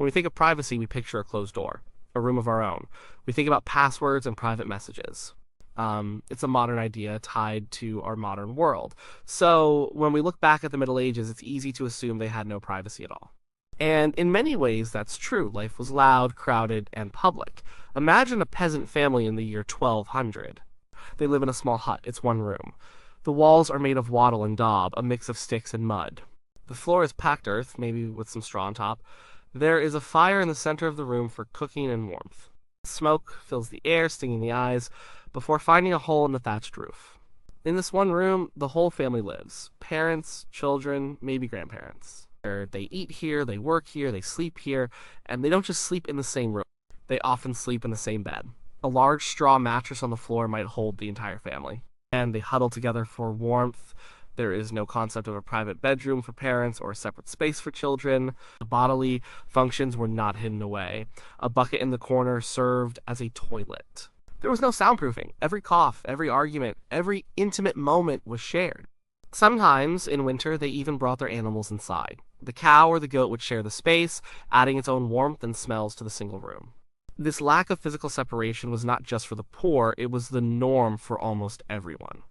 When we think of privacy, we picture a closed door, a room of our own. We think about passwords and private messages. It's a modern idea tied to our modern world. So when we look back at the Middle Ages, it's easy to assume they had no privacy at all. And in many ways, that's true. Life was loud, crowded, and public. Imagine a peasant family in the year 1200. They live in a small hut, it's one room. The walls are made of wattle and daub, a mix of sticks and mud. The floor is packed earth, maybe with some straw on top. There is a fire in the center of the room for cooking and warmth. Smoke fills the air, stinging the eyes, before finding a hole in the thatched roof. In this one room, the whole family lives. Parents, children, maybe grandparents. They eat here, they work here, they sleep here, and they don't just sleep in the same room. They often sleep in the same bed. A large straw mattress on the floor might hold the entire family. And they huddle together for warmth. There is no concept of a private bedroom for parents or a separate space for children. The bodily functions were not hidden away. A bucket in the corner served as a toilet. There was no soundproofing. Every cough, every argument, every intimate moment was shared. Sometimes, in winter, they even brought their animals inside. The cow or the goat would share the space, adding its own warmth and smells to the single room. This lack of physical separation was not just for the poor, it was the norm for almost everyone.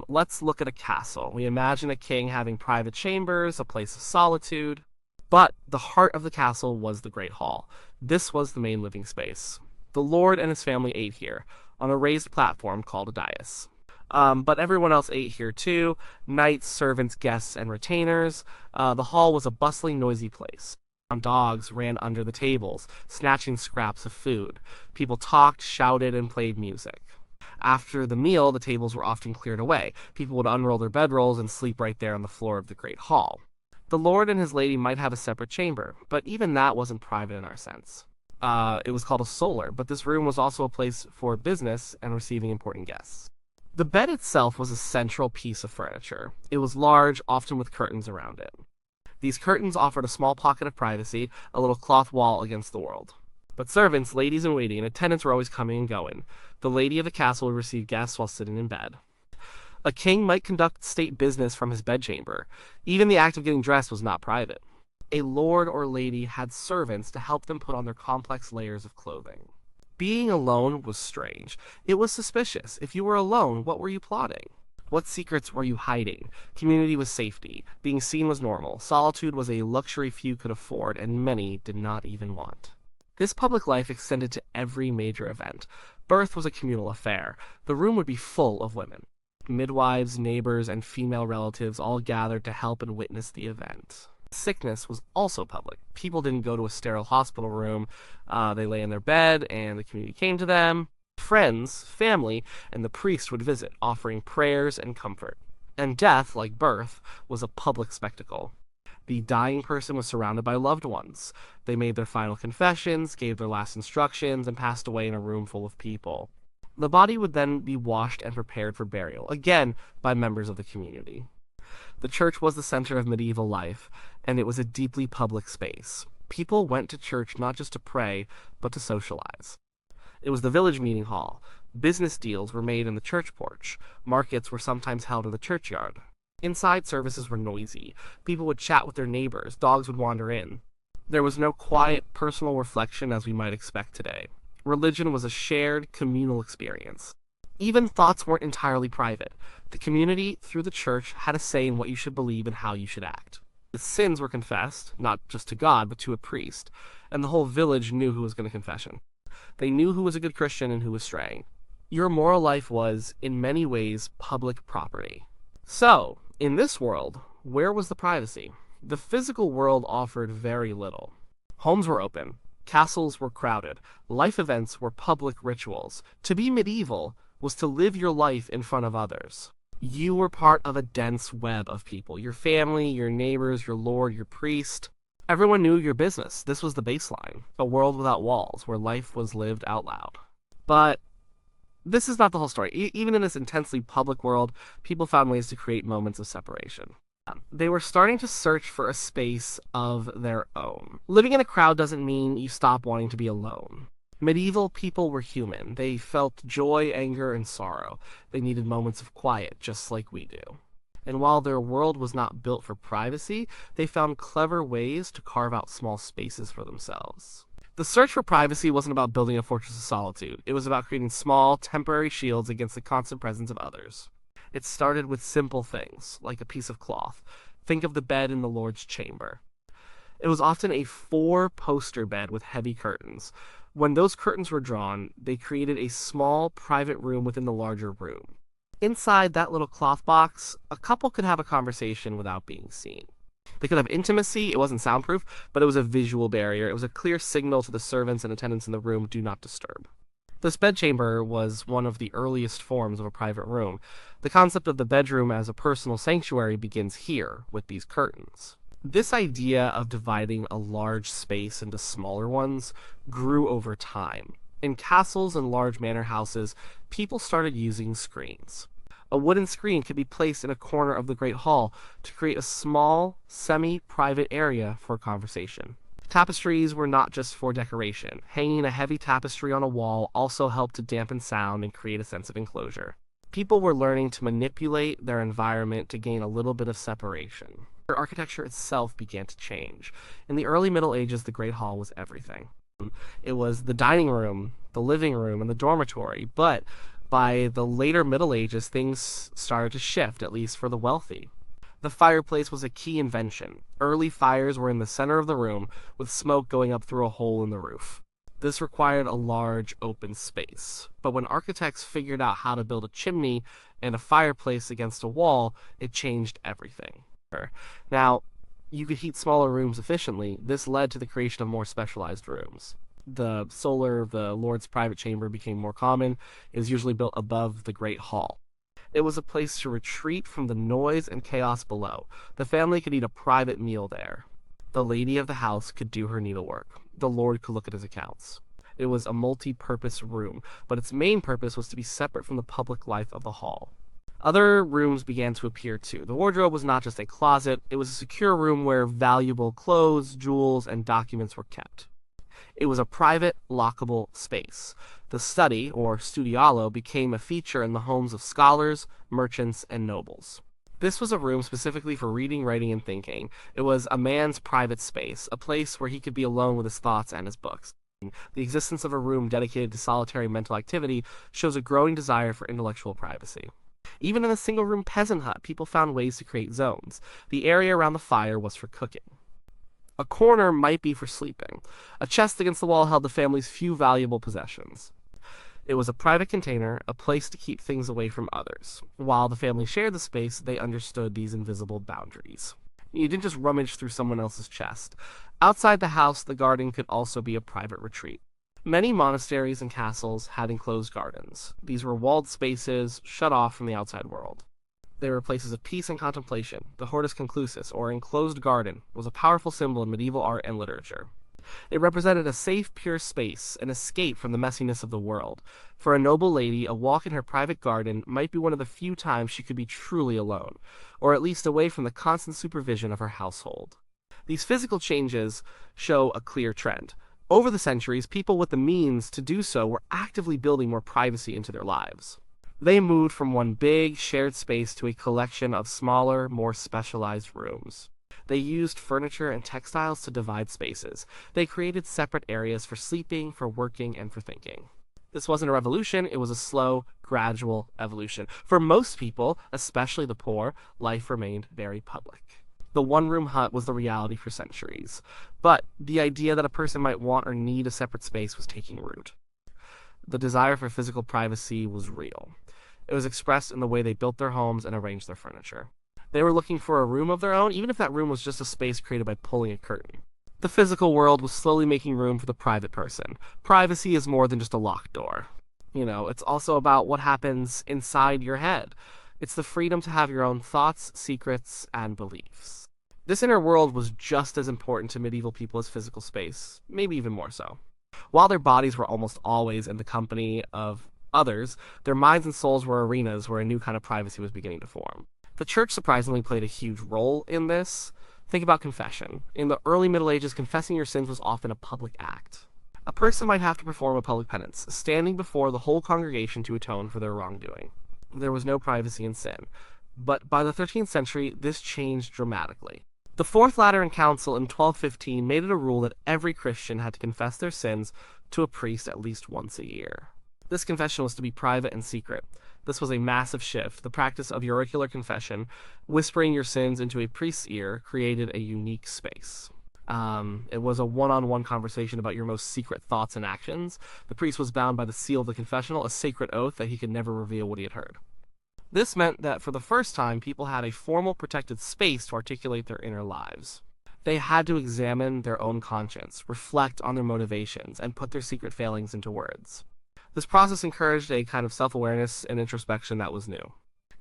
Let's look at a castle. We imagine a king having private chambers, a place of solitude. But the heart of the castle was the Great Hall. This was the main living space. The lord and his family ate here, on a raised platform called a dais. But everyone else ate here too, knights, servants, guests, and retainers. The hall was a bustling, noisy place. Dogs ran under the tables, snatching scraps of food. People talked, shouted, and played music. After the meal, the tables were often cleared away. People would unroll their bedrolls and sleep right there on the floor of the great hall. The lord and his lady might have a separate chamber, but even that wasn't private in our sense. It was called a solar, but this room was also a place for business and receiving important guests. The bed itself was a central piece of furniture. It was large, often with curtains around it. These curtains offered a small pocket of privacy, a little cloth wall against the world. But servants, ladies in waiting, and attendants were always coming and going. The lady of the castle would receive guests while sitting in bed. A king might conduct state business from his bedchamber. Even the act of getting dressed was not private. A lord or lady had servants to help them put on their complex layers of clothing. Being alone was strange. It was suspicious. If you were alone, what were you plotting? What secrets were you hiding? Community was safety. Being seen was normal. Solitude was a luxury few could afford, and many did not even want. This public life extended to every major event. Birth was a communal affair. The room would be full of women. Midwives, neighbors, and female relatives all gathered to help and witness the event. Sickness was also public. People didn't go to a sterile hospital room. They lay in their bed, and the community came to them. Friends, family, and the priest would visit, offering prayers and comfort. And death, like birth, was a public spectacle. The dying person was surrounded by loved ones. They made their final confessions, gave their last instructions, and passed away in a room full of people. The body would then be washed and prepared for burial, again by members of the community. The church was the center of medieval life, and it was a deeply public space. People went to church not just to pray, but to socialize. It was the village meeting hall. Business deals were made in the church porch. Markets were sometimes held in the churchyard. Inside, services were noisy. People would chat with their neighbors. Dogs would wander in. There was no quiet, personal reflection as we might expect today. Religion was a shared, communal experience. Even thoughts weren't entirely private. The community, through the church, had a say in what you should believe and how you should act. The sins were confessed, not just to God, but to a priest, and the whole village knew who was going to confession. They knew who was a good Christian and who was straying. Your moral life was, in many ways, public property. So, in this world, where was the privacy? The physical world offered very little. Homes were open. Castles were crowded. Life events were public rituals. To be medieval was to live your life in front of others. You were part of a dense web of people. Your family, your neighbors, your lord, your priest. Everyone knew your business. This was the baseline. A world without walls, where life was lived out loud. But this is not the whole story. Even in this intensely public world, people found ways to create moments of separation. They were starting to search for a space of their own. Living in a crowd doesn't mean you stop wanting to be alone. Medieval people were human. They felt joy, anger, and sorrow. They needed moments of quiet, just like we do. And while their world was not built for privacy, they found clever ways to carve out small spaces for themselves. The search for privacy wasn't about building a fortress of solitude. It was about creating small, temporary shields against the constant presence of others. It started with simple things, like a piece of cloth. Think of the bed in the Lord's chamber. It was often a four-poster bed with heavy curtains. When those curtains were drawn, they created a small, private room within the larger room. Inside that little cloth box, a couple could have a conversation without being seen. They could have intimacy. It wasn't soundproof, but it was a visual barrier. It was a clear signal to the servants and attendants in the room, do not disturb. This bedchamber was one of the earliest forms of a private room. The concept of the bedroom as a personal sanctuary begins here, with these curtains. This idea of dividing a large space into smaller ones grew over time. In castles and large manor houses, people started using screens. A wooden screen could be placed in a corner of the Great Hall to create a small, semi-private area for conversation. Tapestries were not just for decoration. Hanging a heavy tapestry on a wall also helped to dampen sound and create a sense of enclosure. People were learning to manipulate their environment to gain a little bit of separation. Architecture itself began to change. In the early Middle Ages, the Great Hall was everything. It was the dining room, the living room, and the dormitory, but by the later Middle Ages, things started to shift, at least for the wealthy. The fireplace was a key invention. Early fires were in the center of the room, with smoke going up through a hole in the roof. This required a large, open space. But when architects figured out how to build a chimney and a fireplace against a wall, it changed everything. Now, you could heat smaller rooms efficiently. This led to the creation of more specialized rooms. The Lord's private chamber became more common. It was usually built above the Great Hall. It was a place to retreat from the noise and chaos below. The family could eat a private meal there. The lady of the house could do her needlework. The Lord could look at his accounts. It was a multi-purpose room, but its main purpose was to be separate from the public life of the hall. Other rooms began to appear too. The wardrobe was not just a closet, it was a secure room where valuable clothes, jewels, and documents were kept. It was a private, lockable space. The study, or studiolo, became a feature in the homes of scholars, merchants, and nobles. This was a room specifically for reading, writing, and thinking. It was a man's private space, a place where he could be alone with his thoughts and his books. The existence of a room dedicated to solitary mental activity shows a growing desire for intellectual privacy. Even in a single-room peasant hut, people found ways to create zones. The area around the fire was for cooking. A corner might be for sleeping. A chest against the wall held the family's few valuable possessions. It was a private container, a place to keep things away from others. While the family shared the space, they understood these invisible boundaries. You didn't just rummage through someone else's chest. Outside the house, the garden could also be a private retreat. Many monasteries and castles had enclosed gardens. These were walled spaces, shut off from the outside world. They were places of peace and contemplation. The hortus conclusus, or enclosed garden, was a powerful symbol in medieval art and literature. It represented a safe, pure space, an escape from the messiness of the world. For a noble lady, a walk in her private garden might be one of the few times she could be truly alone, or at least away from the constant supervision of her household. These physical changes show a clear trend. Over the centuries, people with the means to do so were actively building more privacy into their lives. They moved from one big, shared space to a collection of smaller, more specialized rooms. They used furniture and textiles to divide spaces. They created separate areas for sleeping, for working, and for thinking. This wasn't a revolution, it was a slow, gradual evolution. For most people, especially the poor, life remained very public. The one-room hut was the reality for centuries. But the idea that a person might want or need a separate space was taking root. The desire for physical privacy was real. It was expressed in the way they built their homes and arranged their furniture. They were looking for a room of their own, even if that room was just a space created by pulling a curtain. The physical world was slowly making room for the private person. Privacy is more than just a locked door. It's also about what happens inside your head. It's the freedom to have your own thoughts, secrets, and beliefs. This inner world was just as important to medieval people as physical space, maybe even more so. While their bodies were almost always in the company of others, their minds and souls were arenas where a new kind of privacy was beginning to form. The church surprisingly played a huge role in this. Think about confession. In the early Middle Ages, confessing your sins was often a public act. A person might have to perform a public penance, standing before the whole congregation to atone for their wrongdoing. There was no privacy in sin. But by the 13th century, this changed dramatically. The Fourth Lateran Council in 1215 made it a rule that every Christian had to confess their sins to a priest at least once a year. This confession was to be private and secret. This was a massive shift. The practice of auricular confession, whispering your sins into a priest's ear, created a unique space. It was a one-on-one conversation about your most secret thoughts and actions. The priest was bound by the seal of the confessional, a sacred oath that he could never reveal what he had heard. This meant that for the first time, people had a formal protected space to articulate their inner lives. They had to examine their own conscience, reflect on their motivations, and put their secret failings into words. This process encouraged a kind of self-awareness and introspection that was new.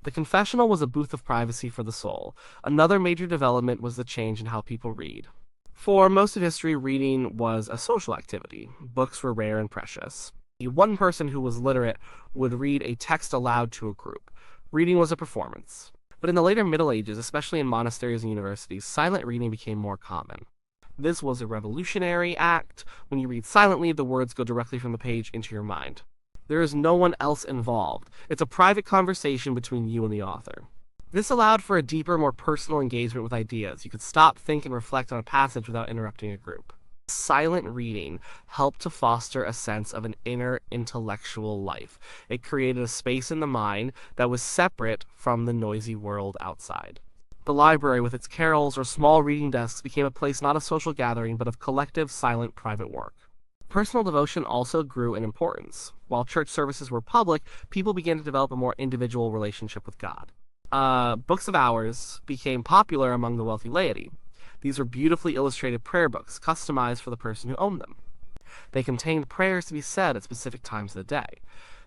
The confessional was a booth of privacy for the soul. Another major development was the change in how people read. For most of history, reading was a social activity. Books were rare and precious. One person who was literate would read a text aloud to a group. Reading was a performance. But in the later Middle Ages, especially in monasteries and universities, silent reading became more common. This was a revolutionary act. When you read silently, the words go directly from the page into your mind. There is no one else involved. It's a private conversation between you and the author. This allowed for a deeper, more personal engagement with ideas. You could stop, think, and reflect on a passage without interrupting a group. Silent reading helped to foster a sense of an inner intellectual life. It created a space in the mind that was separate from the noisy world outside. The library, with its carols or small reading desks, became a place not of social gathering, but of collective, silent, private work. Personal devotion also grew in importance. While church services were public, people began to develop a more individual relationship with God. Books of hours became popular among the wealthy laity. These were beautifully illustrated prayer books, customized for the person who owned them. They contained prayers to be said at specific times of the day.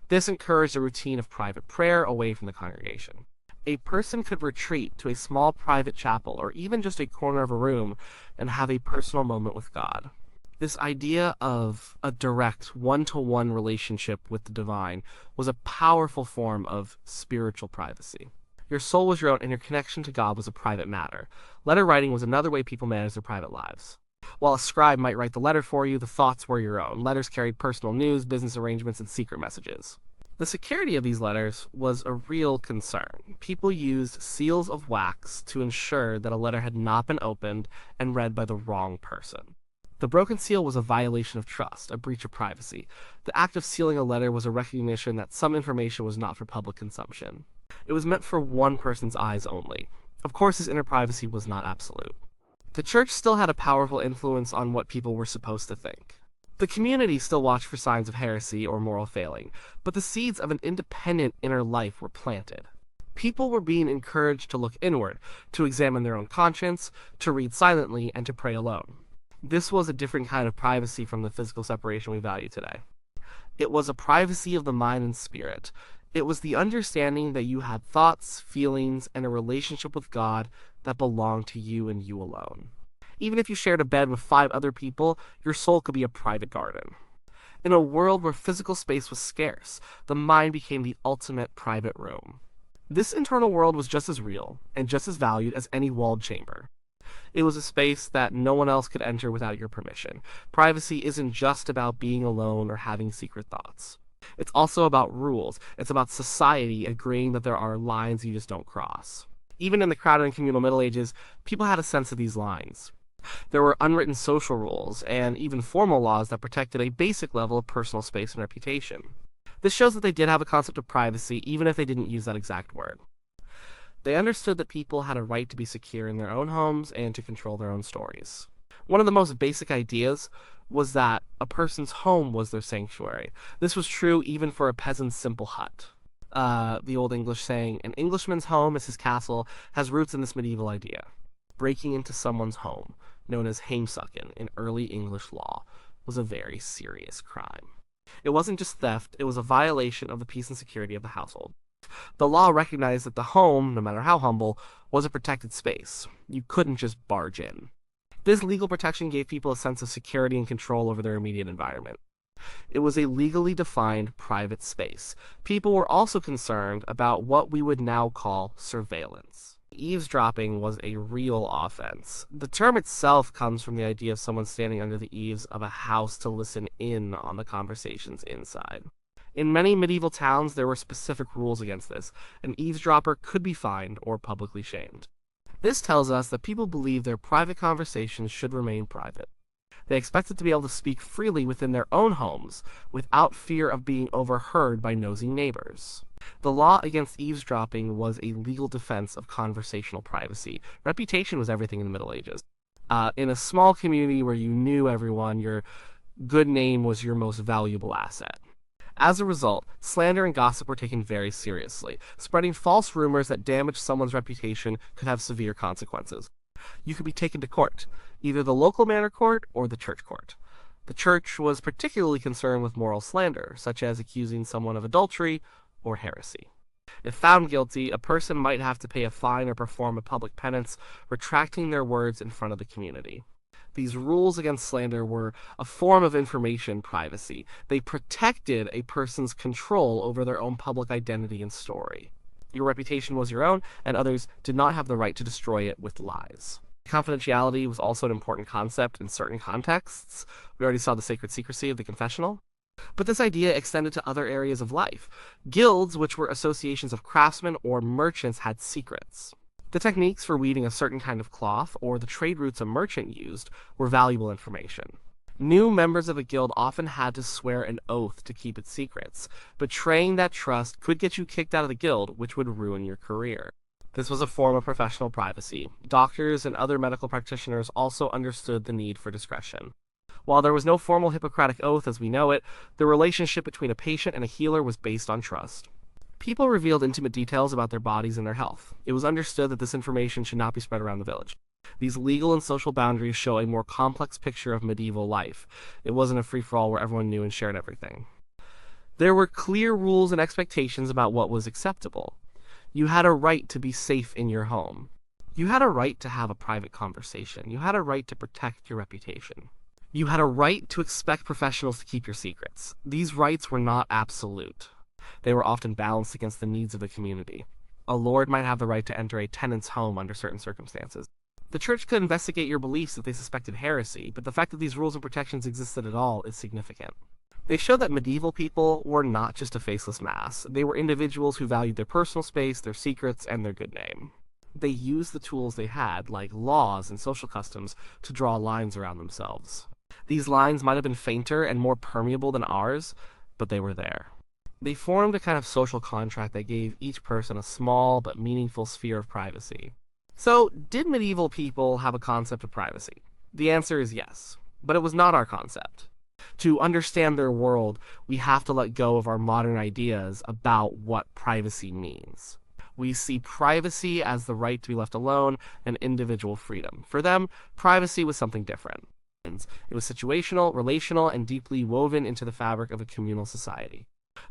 This encouraged a routine of private prayer away from the congregation. A person could retreat to a small private chapel or even just a corner of a room and have a personal moment with God. This idea of a direct, one-to-one relationship with the divine was a powerful form of spiritual privacy. Your soul was your own, and your connection to God was a private matter. Letter writing was another way people managed their private lives. While a scribe might write the letter for you, the thoughts were your own. Letters carried personal news, business arrangements, and secret messages. The security of these letters was a real concern. People used seals of wax to ensure that a letter had not been opened and read by the wrong person. The broken seal was a violation of trust, a breach of privacy. The act of sealing a letter was a recognition that some information was not for public consumption. It was meant for one person's eyes only. Of course, his inner privacy was not absolute. The church still had a powerful influence on what people were supposed to think. The community still watched for signs of heresy or moral failing, but the seeds of an independent inner life were planted. People were being encouraged to look inward, to examine their own conscience, to read silently, and to pray alone. This was a different kind of privacy from the physical separation we value today. It was a privacy of the mind and spirit. It was the understanding that you had thoughts, feelings, and a relationship with God that belonged to you and you alone. Even if you shared a bed with 5 other people, your soul could be a private garden. In a world where physical space was scarce, the mind became the ultimate private room. This internal world was just as real and just as valued as any walled chamber. It was a space that no one else could enter without your permission. Privacy isn't just about being alone or having secret thoughts. It's also about rules. It's about society agreeing that there are lines you just don't cross. Even in the crowded and communal Middle Ages, people had a sense of these lines. There were unwritten social rules and even formal laws that protected a basic level of personal space and reputation. This shows that they did have a concept of privacy, even if they didn't use that exact word. They understood that people had a right to be secure in their own homes and to control their own stories. One of the most basic ideas was that a person's home was their sanctuary. This was true even for a peasant's simple hut. The Old English saying, "An Englishman's home is his castle," has roots in this medieval idea. Breaking into someone's home, known as heimsukken in early English law, was a very serious crime. It wasn't just theft, it was a violation of the peace and security of the household. The law recognized that the home, no matter how humble, was a protected space. You couldn't just barge in. This legal protection gave people a sense of security and control over their immediate environment. It was a legally defined private space. People were also concerned about what we would now call surveillance. Eavesdropping was a real offense. The term itself comes from the idea of someone standing under the eaves of a house to listen in on the conversations inside. In many medieval towns, there were specific rules against this. An eavesdropper could be fined or publicly shamed. This tells us that people believed their private conversations should remain private. They expected to be able to speak freely within their own homes without fear of being overheard by nosy neighbors. The law against eavesdropping was a legal defense of conversational privacy. Reputation was everything in the Middle Ages. In a small community where you knew everyone, your good name was your most valuable asset. As a result, slander and gossip were taken very seriously. Spreading false rumors that damaged someone's reputation could have severe consequences. You could be taken to court, either the local manor court or the church court. The church was particularly concerned with moral slander, such as accusing someone of adultery or heresy. If found guilty, a person might have to pay a fine or perform a public penance, retracting their words in front of the community. These rules against slander were a form of information privacy. They protected a person's control over their own public identity and story. Your reputation was your own, and others did not have the right to destroy it with lies. Confidentiality was also an important concept in certain contexts. We already saw the sacred secrecy of the confessional. But this idea extended to other areas of life. Guilds, which were associations of craftsmen or merchants, had secrets. The techniques for weaving a certain kind of cloth, or the trade routes a merchant used, were valuable information. New members of a guild often had to swear an oath to keep its secrets. Betraying that trust could get you kicked out of the guild, which would ruin your career. This was a form of professional privacy. Doctors and other medical practitioners also understood the need for discretion. While there was no formal Hippocratic oath as we know it, the relationship between a patient and a healer was based on trust. People revealed intimate details about their bodies and their health. It was understood that this information should not be spread around the village. These legal and social boundaries show a more complex picture of medieval life. It wasn't a free-for-all where everyone knew and shared everything. There were clear rules and expectations about what was acceptable. You had a right to be safe in your home. You had a right to have a private conversation. You had a right to protect your reputation. You had a right to expect professionals to keep your secrets. These rights were not absolute. They were often balanced against the needs of the community. A lord might have the right to enter a tenant's home under certain circumstances. The church could investigate your beliefs if they suspected heresy, but the fact that these rules and protections existed at all is significant. They show that medieval people were not just a faceless mass. They were individuals who valued their personal space, their secrets, and their good name. They used the tools they had, like laws and social customs, to draw lines around themselves. These lines might have been fainter and more permeable than ours, but they were there. They formed a kind of social contract that gave each person a small but meaningful sphere of privacy. So, did medieval people have a concept of privacy? The answer is yes, but it was not our concept. To understand their world, we have to let go of our modern ideas about what privacy means. We see privacy as the right to be left alone and individual freedom. For them, privacy was something different. It was situational, relational, and deeply woven into the fabric of a communal society.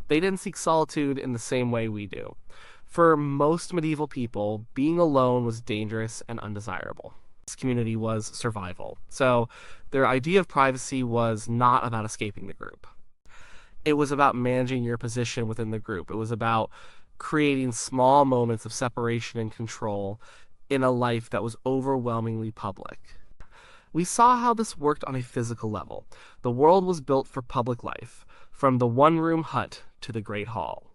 They didn't seek solitude in the same way we do. For most medieval people, being alone was dangerous and undesirable. This community was survival, so their idea of privacy was not about escaping the group. It was about managing your position within the group. It was about creating small moments of separation and control in a life that was overwhelmingly public. We saw how this worked on a physical level. The world was built for public life, from the one-room hut to the Great Hall.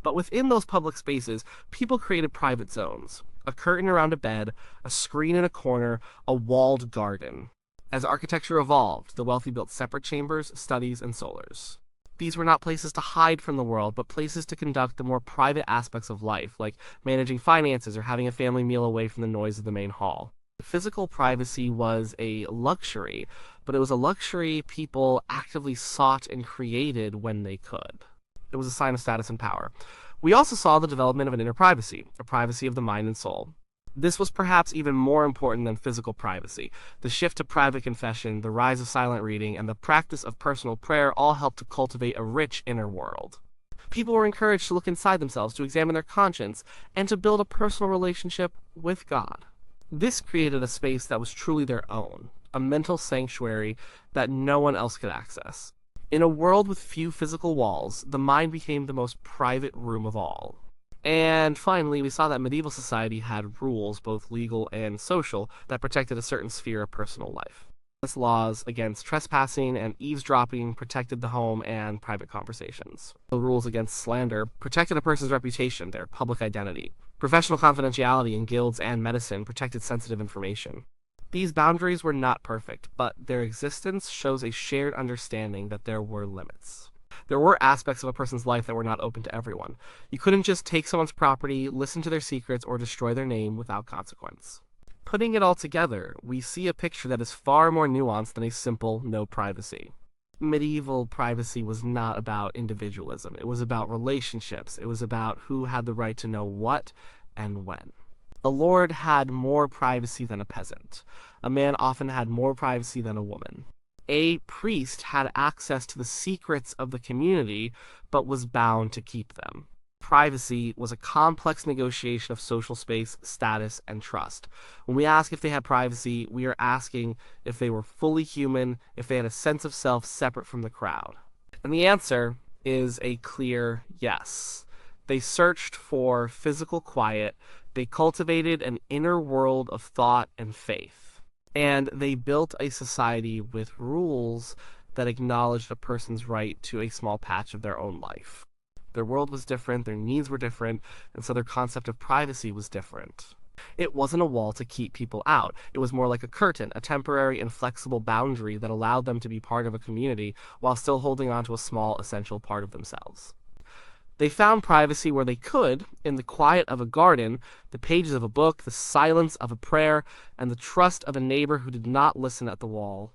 But within those public spaces, people created private zones. A curtain around a bed, a screen in a corner, a walled garden. As architecture evolved, the wealthy built separate chambers, studies, and solars. These were not places to hide from the world, but places to conduct the more private aspects of life, like managing finances or having a family meal away from the noise of the main hall. Physical privacy was a luxury, but it was a luxury people actively sought and created when they could. It was a sign of status and power. We also saw the development of an inner privacy, a privacy of the mind and soul. This was perhaps even more important than physical privacy. The shift to private confession, the rise of silent reading, and the practice of personal prayer all helped to cultivate a rich inner world. People were encouraged to look inside themselves, to examine their conscience, and to build a personal relationship with God. This created a space that was truly their own, a mental sanctuary that no one else could access. In a world with few physical walls, the mind became the most private room of all. And finally, we saw that medieval society had rules, both legal and social, that protected a certain sphere of personal life. Laws against trespassing and eavesdropping protected the home and private conversations. The rules against slander protected a person's reputation, their public identity. Professional confidentiality in guilds and medicine protected sensitive information. These boundaries were not perfect, but their existence shows a shared understanding that there were limits. There were aspects of a person's life that were not open to everyone. You couldn't just take someone's property, listen to their secrets, or destroy their name without consequence. Putting it all together, we see a picture that is far more nuanced than a simple no privacy. Medieval privacy was not about individualism. It was about relationships. It was about who had the right to know what and when. A lord had more privacy than a peasant. A man often had more privacy than a woman. A priest had access to the secrets of the community, but was bound to keep them. Privacy was a complex negotiation of social space, status, and trust. When we ask if they had privacy, we are asking if they were fully human, if they had a sense of self separate from the crowd. And the answer is a clear yes. They searched for physical quiet, they cultivated an inner world of thought and faith, and they built a society with rules that acknowledged a person's right to a small patch of their own life. Their world was different, their needs were different, and so their concept of privacy was different. It wasn't a wall to keep people out. It was more like a curtain, a temporary and flexible boundary that allowed them to be part of a community while still holding on to a small, essential part of themselves. They found privacy where they could, in the quiet of a garden, the pages of a book, the silence of a prayer, and the trust of a neighbor who did not listen at the wall